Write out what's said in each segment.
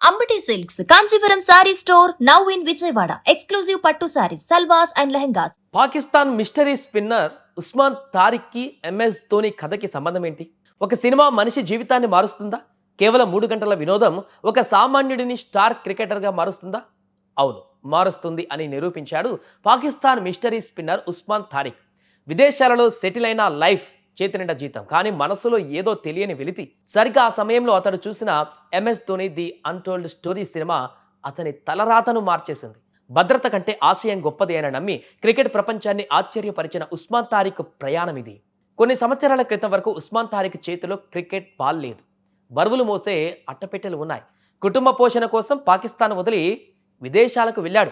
Ambati silks Kanchipuram saree store now in Vijayawada. Exclusive pattu sarees, salwars and lehengas. Pakistan mystery spinner Usman Tariq కి MS Dhoni కథకి సంబంధం ఏంటి? ఒక సినిమా మనిషి జీవితాన్ని మారుస్తుందా? కేవలం 3 గంటల వినోదం ఒక సామాన్యుడిని స్టార్ క్రికెటర్గా మారుస్తుందా? అవును, మారుస్తుంది అని నిరూపించాడు పాకిస్తాన్ మిస్టరీ స్పిన్నర్ ఉస్మాన్ తారిక్. విదేశాలలో సెటిల్ అయిన లైఫ్ చేతినిండా జీతం, కానీ మనసులో ఏదో తెలియని వెలితి. సరిగ్గా ఆ సమయంలో అతడు చూసిన MS Dhoni the untold story cinema అతని తలరాతను మార్చేసింది. భద్రత కంటే ఆశయం గొప్పది అని నమ్మి క్రికెట్ ప్రపంచాన్ని ఆశ్చర్యపరిచిన ఉస్మాన్ తారిక్ ప్రయాణం ఇది. కొన్ని సంవత్సరాల క్రితం వరకు ఉస్మాన్ తారిక్ చేతిలో క్రికెట్ బాల్ లేదు, బరువులు మోసే అట్టపెట్టెలు ఉన్నాయి. కుటుంబ పోషణ కోసం పాకిస్తాన్ వదిలి విదేశాలకు వెళ్ళాడు.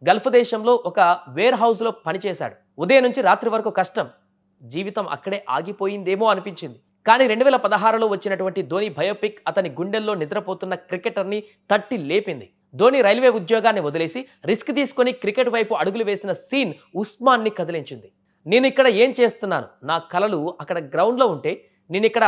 గల్ఫ్ దేశంలో ఒక వేర్ హౌస్లో పనిచేశాడు. ఉదయం నుంచి రాత్రి వరకు కష్టం. జీవితం అక్కడే ఆగిపోయిందేమో అనిపించింది. కానీ 2016లో వచ్చినటువంటి ధోని బయోపిక్ అతని గుండెల్లో నిద్రపోతున్న క్రికెటర్ని తట్టి లేపింది. ధోని రైల్వే ఉద్యోగాన్ని వదిలేసి రిస్క్ తీసుకొని క్రికెట్ వైపు అడుగులు వేసిన సీన్ ఉస్మాన్ని కదిలించింది. నేను ఇక్కడ ఏం చేస్తున్నాను? నా కలలు అక్కడ గ్రౌండ్లో ఉంటే నేను ఇక్కడ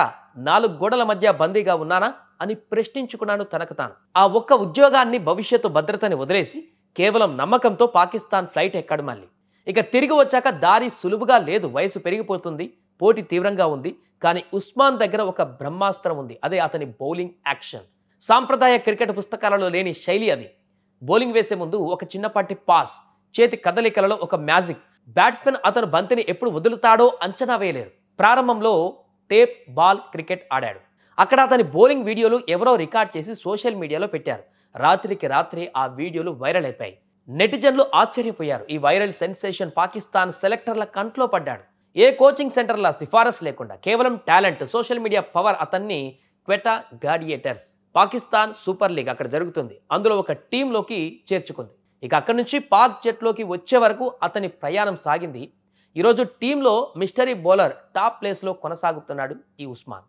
4 గోడల మధ్య బందీగా ఉన్నానా అని ప్రశ్నించుకున్నాను తనకు తాను. ఆ ఒక్క ఉద్యోగాన్ని, భవిష్యత్తు భద్రతని వదిలేసి కేవలం నమ్మకంతో పాకిస్తాన్ ఫ్లైట్ ఎక్కాడు మళ్ళీ. ఇక తిరిగి వచ్చాక దారి సులువుగా లేదు. వయసు పెరిగిపోతుంది, పోటీ తీవ్రంగా ఉంది. కానీ ఉస్మాన్ దగ్గర ఒక బ్రహ్మాస్త్రం ఉంది. అదే అతని బౌలింగ్ యాక్షన్. సాంప్రదాయ క్రికెట్ పుస్తకాలలో లేని శైలి అది. బౌలింగ్ వేసే ముందు ఒక చిన్నపాటి పాస్, చేతి కదలికలలో ఒక మ్యాజిక్. బ్యాట్స్మెన్ అతను బంతిని ఎప్పుడు వదులుతాడో అంచనా వేయలేరు. ప్రారంభంలో టేప్ బాల్ క్రికెట్ ఆడాడు. అక్కడ అతని బౌలింగ్ వీడియోలు ఎవరో రికార్డ్ చేసి సోషల్ మీడియాలో పెట్టారు. రాత్రికి రాత్రి ఆ వీడియోలు వైరల్ అయిపోయాయి. నెటిజన్లు ఆశ్చర్యపోయారు. ఈ వైరల్ సెన్సేషన్ పాకిస్తాన్ సెలెక్టర్ల కంట్లో పడ్డాడు. ఏ కోచింగ్ సెంటర్ల సిఫారసు లేకుండా కేవలం టాలెంట్, సోషల్ మీడియా పవర్ అతన్ని Quetta gladiators, Pakistan super league అక్కడ జరుగుతుంది, అందులో ఒక టీంలోకి చేర్చుకుంది. ఇక అక్కడి నుంచి పాక్ జట్లోకి వచ్చే వరకు అతని ప్రయాణం సాగింది. ఈరోజు టీంలో మిస్టరీ బౌలర్ టాప్ ప్లేస్లో కొనసాగుతున్నాడు ఈ ఉస్మాన్.